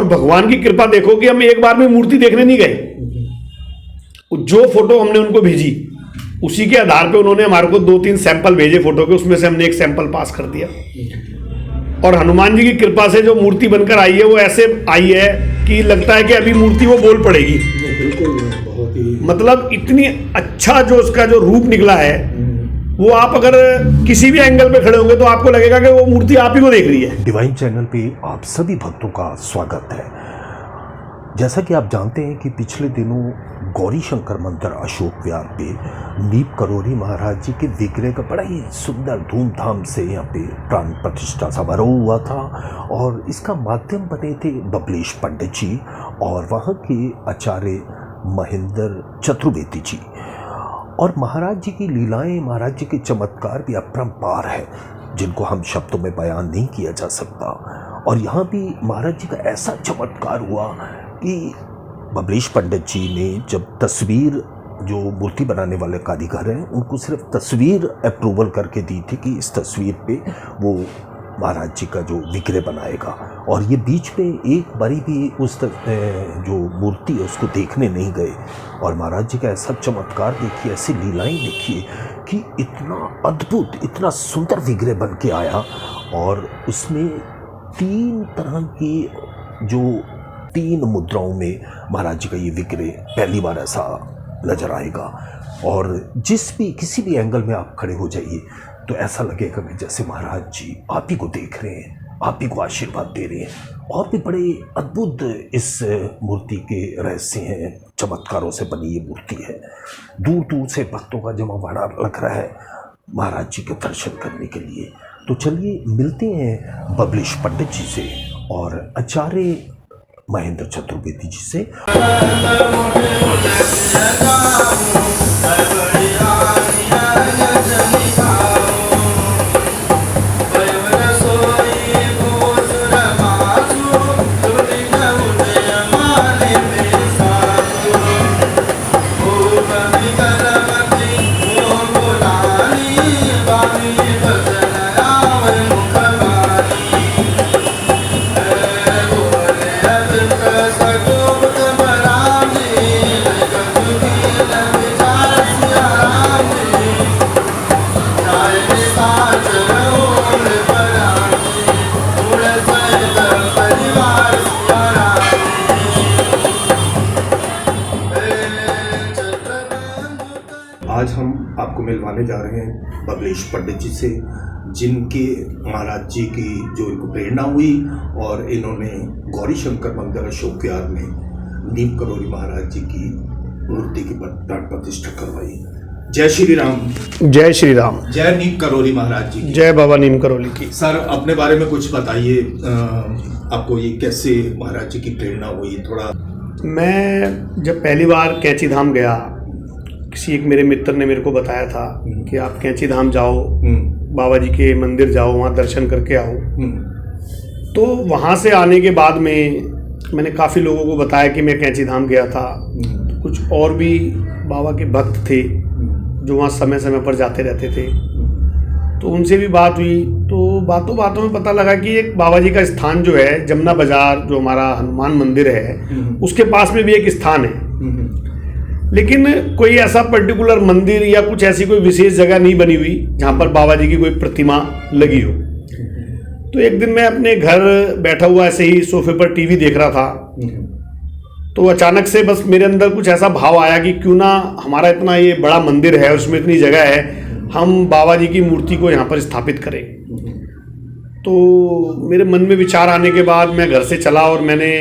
और भगवान की कृपा देखो कि हम एक बार में मूर्ति देखने नहीं गए। जो फोटो हमने उनको भेजी उसी के आधार पे उन्होंने हमारे को 2-3 सैंपल भेजे फोटो के, उसमें से हमने एक सैंपल पास कर दिया। और हनुमान जी की कृपा से जो मूर्ति बनकर आई है वो ऐसे आई है कि लगता है कि अभी मूर्ति वो बोल पड़ेगी। बिल्कुल, बहुत ही मतलब इतनी अच्छा जो उसका जो रूप निकला है, वो आप अगर किसी भी एंगल पे खड़े होंगे तो आपको लगेगा कि वो मूर्ति आप ही को देख रही है। डिवाइन चैनल पे आप सभी भक्तों का स्वागत है। जैसा कि आप जानते हैं कि पिछले दिनों गौरी शंकर मंदिर अशोक विहार पे नीप करोरी महाराज जी के विग्रह का बड़ा ही सुंदर धूमधाम से यहाँ पे प्राण प्रतिष्ठा समारोह हुआ था और इसका माध्यम बने थे बबलेश पंडित जी और वहाँ के आचार्य महेंद्र चतुर्वेदी जी। और महाराज जी की लीलाएं, महाराज जी के चमत्कार भी अपरंपार है जिनको हम शब्दों में बयान नहीं किया जा सकता। और यहाँ भी महाराज जी का ऐसा चमत्कार हुआ कि बबलेश पंडित जी ने जब तस्वीर, जो मूर्ति बनाने वाले कारीगर हैं, उनको सिर्फ तस्वीर अप्रूवल करके दी थी कि इस तस्वीर पे वो महाराज जी का जो विग्रह बनाएगा, और ये बीच में एक बारी भी उस जो मूर्ति है उसको देखने नहीं गए। और महाराज जी का ऐसा चमत्कार देखिए, ऐसी लीलाएं देखिए कि इतना अद्भुत, इतना सुंदर विग्रह बन के आया। और उसमें 3 तरह की जो 3 मुद्राओं में महाराज जी का ये विग्रह पहली बार ऐसा नजर आएगा। और किसी भी एंगल में आप खड़े हो जाइए तो ऐसा लगेगा कि जैसे महाराज जी आप ही को देख रहे हैं, आप ही को आशीर्वाद दे रहे हैं। और भी बड़े अद्भुत इस मूर्ति के रहस्य हैं, चमत्कारों से बनी ये मूर्ति है। दूर दूर से भक्तों का जमावड़ा लग रहा है महाराज जी के दर्शन करने के लिए। तो चलिए मिलते हैं बबलेश पंडित जी से और आचार्य महेंद्र चतुर्वेदी जी से। आज हम आपको मिलवाने जा रहे हैं बबलेश पंडित जी से, जिनके महाराज जी की जो इनको प्रेरणा हुई और इन्होंने गौरी शंकर मंदिर अशोक विहार में नीम करोरी महाराज जी की मूर्ति की प्राण प्रतिष्ठा करवाई। जय श्री राम। जय श्री राम। जय नीम करोरी महाराज जी की। जय बाबा नीम करोली की। सर, अपने बारे में कुछ बताइए, आपको ये कैसे महाराज जी की प्रेरणा हुई थोड़ा। मैं जब पहली बार कैंची धाम गया, किसी एक मेरे मित्र ने मेरे को बताया था कि आप कैंची धाम जाओ, बाबा जी के मंदिर जाओ, वहाँ दर्शन करके आओ। तो वहाँ से आने के बाद में मैंने काफ़ी लोगों को बताया कि मैं कैंची धाम गया था। तो कुछ और भी बाबा के भक्त थे जो वहाँ समय समय पर जाते रहते थे, तो उनसे भी बात हुई। तो बातों बातों में पता लगा कि एक बाबा जी का स्थान जो है जमुना बाजार, जो हमारा हनुमान मंदिर है, उसके पास में भी एक स्थान है। लेकिन कोई ऐसा पर्टिकुलर मंदिर या कुछ ऐसी कोई विशेष जगह नहीं बनी हुई जहाँ पर बाबा जी की कोई प्रतिमा लगी हो। तो एक दिन मैं अपने घर बैठा हुआ ऐसे ही सोफे पर टीवी देख रहा था, तो अचानक से बस मेरे अंदर कुछ ऐसा भाव आया कि क्यों ना हमारा इतना ये बड़ा मंदिर है, उसमें इतनी जगह है, हम बाबा जी की मूर्ति को यहाँ पर स्थापित करें। तो मेरे मन में विचार आने के बाद मैं घर से चला और मैंने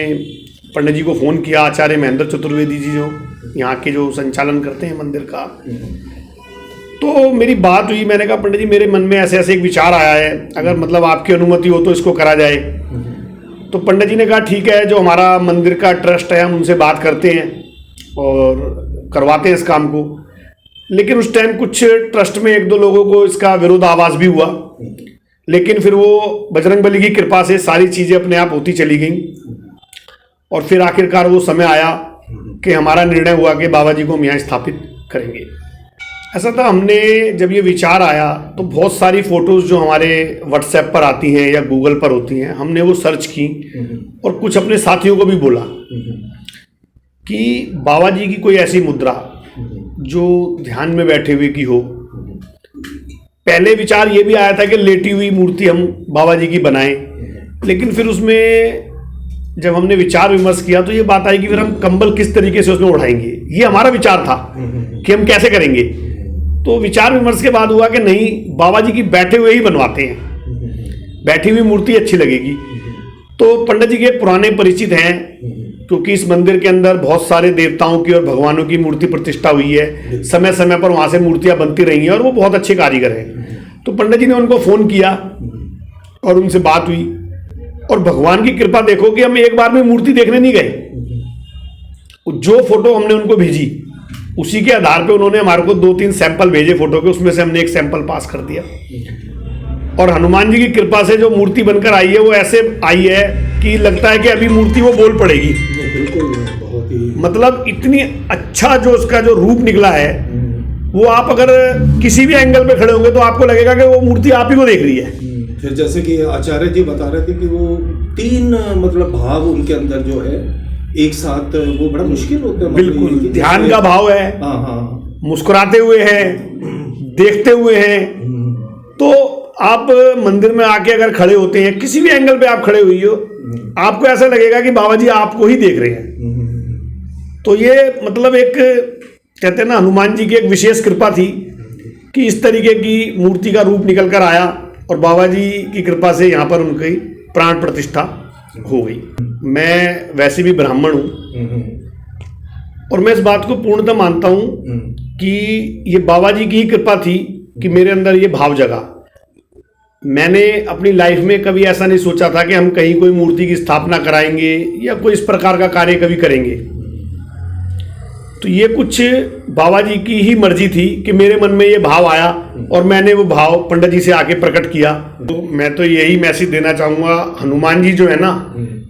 पंडित जी को फ़ोन किया, आचार्य महेंद्र चतुर्वेदी जी जो यहाँ के जो संचालन करते हैं मंदिर का। तो मेरी बात हुई, मैंने कहा पंडित जी मेरे मन में ऐसे ऐसे एक विचार आया है, अगर मतलब आपकी अनुमति हो तो इसको करा जाए। तो पंडित जी ने कहा ठीक है, जो हमारा मंदिर का ट्रस्ट है हम उनसे बात करते हैं और करवाते हैं इस काम को। लेकिन उस टाइम कुछ ट्रस्ट में 1-2 लोगों को इसका विरोधाभास भी हुआ, लेकिन फिर वो बजरंगबली की कृपा से सारी चीज़ें अपने आप होती चली गई। और फिर आखिरकार वो समय आया कि हमारा निर्णय हुआ कि बाबा जी को हम यहाँ स्थापित करेंगे। ऐसा था, हमने जब ये विचार आया तो बहुत सारी फोटोज़ जो हमारे व्हाट्सएप पर आती हैं या गूगल पर होती हैं, हमने वो सर्च की और कुछ अपने साथियों को भी बोला कि बाबा जी की कोई ऐसी मुद्रा जो ध्यान में बैठे हुए की हो। पहले विचार ये भी आया था कि लेटी हुई मूर्ति हम बाबा जी की बनाएं, लेकिन फिर उसमें जब हमने विचार विमर्श किया तो ये बात आई कि फिर हम कंबल किस तरीके से उसमें उठाएंगे, ये हमारा विचार था कि हम कैसे करेंगे। तो विचार विमर्श के बाद हुआ कि नहीं, बाबा जी की बैठे हुए ही बनवाते हैं, बैठी हुई मूर्ति अच्छी लगेगी। तो पंडित जी के पुराने परिचित हैं, क्योंकि इस मंदिर के अंदर बहुत सारे देवताओं की और भगवानों की मूर्ति प्रतिष्ठा हुई है, समय समय पर वहाँ से मूर्तियाँ बनती रही हैं और वो बहुत अच्छे कारीगर हैं। तो पंडित जी ने उनको फ़ोन किया और उनसे बात हुई, और भगवान की कृपा देखो कि हम एक बार में मूर्ति देखने नहीं गए। जो फोटो हमने उनको भेजी उसी के आधार पे उन्होंने हमारे को 2-3 सैंपल भेजे फोटो के, उसमें से हमने एक सैंपल पास कर दिया। और हनुमान जी की कृपा से जो मूर्ति बनकर आई है वो ऐसे आई है कि लगता है कि अभी मूर्ति वो बोल पड़ेगी। बिल्कुल, बहुत ही मतलब इतनी अच्छा जो उसका जो रूप निकला है, वो आप अगर किसी भी एंगल पे खड़े होंगे तो आपको लगेगा कि वो मूर्ति आप ही को देख रही है। फिर जैसे कि आचार्य जी बता रहे थे कि वो 3 मतलब भाव उनके अंदर जो है एक साथ, वो बड़ा मुश्किल होता है। बिल्कुल, ध्यान का भाव है, मुस्कुराते हुए हैं, देखते हुए हैं। तो आप मंदिर में आके अगर खड़े होते हैं, किसी भी एंगल पे आप खड़े हुई हो, आपको ऐसा लगेगा कि बाबा जी आपको ही देख रहे हैं। तो ये मतलब एक कहते हैं ना, हनुमान जी की एक विशेष कृपा थी कि इस तरीके की मूर्ति का रूप निकल कर आया और बाबा जी की कृपा से यहाँ पर उनकी प्राण प्रतिष्ठा हो गई। मैं वैसे भी ब्राह्मण हूँ और मैं इस बात को पूर्णतः मानता हूँ कि ये बाबा जी की ही कृपा थी कि मेरे अंदर ये भाव जगा। मैंने अपनी लाइफ में कभी ऐसा नहीं सोचा था कि हम कहीं कोई मूर्ति की स्थापना कराएंगे या कोई इस प्रकार का कार्य कभी करेंगे। तो ये कुछ बाबा जी की ही मर्जी थी कि मेरे मन में ये भाव आया और मैंने वो भाव पंडित जी से आके प्रकट किया। तो मैं तो यही मैसेज देना चाहूँगा, हनुमान जी जो है ना,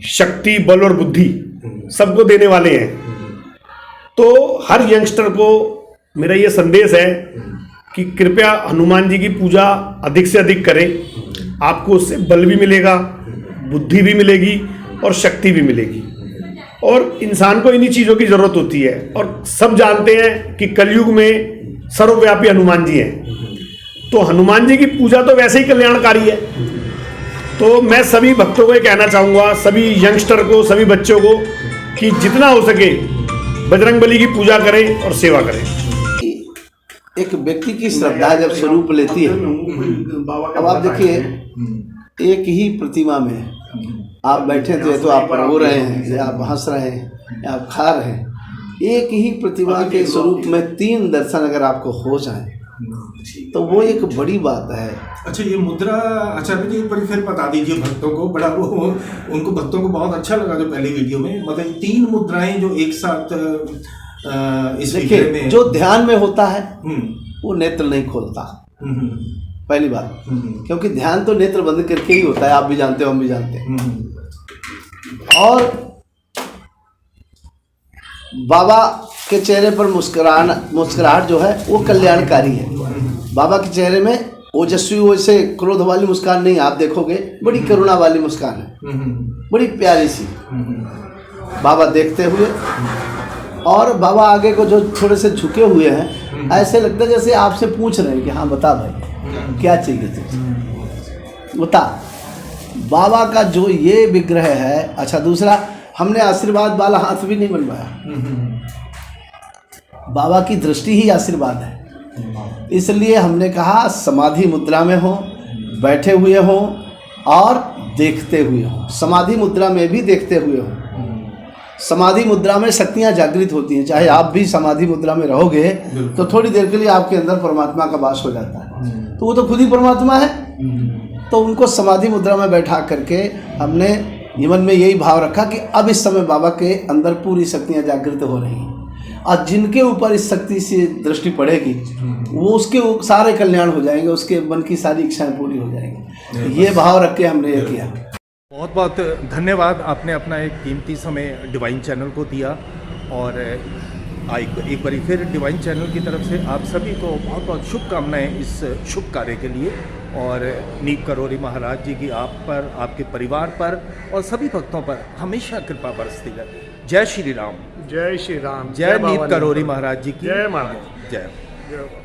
शक्ति, बल और बुद्धि सबको देने वाले हैं। तो हर यंगस्टर को मेरा ये संदेश है कि कृपया हनुमान जी की पूजा अधिक से अधिक करें। आपको उससे बल भी मिलेगा, बुद्धि भी मिलेगी और शक्ति भी मिलेगी। और इंसान को इन्हीं चीज़ों की ज़रूरत होती है। और सब जानते हैं कि कलयुग में सर्वव्यापी हनुमान जी हैं। तो हनुमान जी की पूजा तो वैसे ही कल्याणकारी है। तो मैं सभी भक्तों को ये कहना चाहूँगा, सभी यंगस्टर को, सभी बच्चों को, कि जितना हो सके बजरंगबली की पूजा करें और सेवा करें। एक व्यक्ति की श्रद्धा जब स्वरूप लेती है, अब आप देखिए, एक ही प्रतिमा में आप बैठे थे तो आप रो रहे हैं या आप हंस रहे हैं या आप खा रहे हैं, एक ही प्रतिमा के स्वरूप में 3 दर्शन अगर आपको हो जाए तो वो एक बड़ी बात है। अच्छा, ये मुद्रा आचार्य जी पर फिर बता दीजिए भक्तों को, बड़ा वो उनको भक्तों को बहुत अच्छा लगा जो पहले वीडियो में, मतलब 3 मुद्राएं जो एक साथ इस वीडियो में। जो ध्यान में होता है वो नेत्र नहीं खोलता, पहली बात, क्योंकि ध्यान तो नेत्र बंद करके ही होता है, आप भी जानते हो, हम भी जानते हैं। और बाबा के चेहरे पर मुस्कुराहट जो है वो कल्याणकारी है। बाबा के चेहरे में ओजस्वी, वैसे क्रोध वाली मुस्कान नहीं, आप देखोगे बड़ी करुणा वाली मुस्कान है, बड़ी प्यारी सी। बाबा देखते हुए, और बाबा आगे को जो थोड़े से झुके हुए हैं, ऐसे लगता है जैसे आपसे पूछ रहे हैं कि हाँ बता भाई क्या चाहिए तुझे, बता। बाबा का जो ये विग्रह है। अच्छा, दूसरा, हमने आशीर्वाद वाला हाथ भी नहीं बनवाया, बाबा की दृष्टि ही आशीर्वाद है। इसलिए हमने कहा समाधि मुद्रा में हो, बैठे हुए हो और देखते हुए हो। समाधि मुद्रा में भी देखते हुए हो। समाधि मुद्रा में शक्तियाँ जागृत होती हैं। चाहे आप भी समाधि मुद्रा में रहोगे तो थोड़ी देर के लिए आपके अंदर परमात्मा का वास हो जाता है, तो वो तो खुद ही परमात्मा है। तो उनको समाधि मुद्रा में बैठा करके हमने मन में यही भाव रखा कि अब इस समय बाबा के अंदर पूरी शक्तियाँ जागृत हो रही हैं, और जिनके ऊपर इस शक्ति से दृष्टि पड़ेगी वो उसके सारे कल्याण हो जाएंगे, उसके मन की सारी इच्छाएं पूरी हो जाएंगी। ये भाव रख के हमने ये किया। बहुत बहुत धन्यवाद, आपने अपना एक कीमती समय डिवाइन चैनल को दिया और एक बार फिर डिवाइन चैनल की तरफ से आप सभी को बहुत बहुत शुभकामनाएं इस शुभ कार्य के लिए, और नीप करोरी महाराज जी की आप पर, आपके परिवार पर और सभी भक्तों पर हमेशा कृपा बरसती रहे। जय श्री राम। जय श्री राम। जय नीप बाबा करोरी महाराज जी की जय महाराज। जय। जय।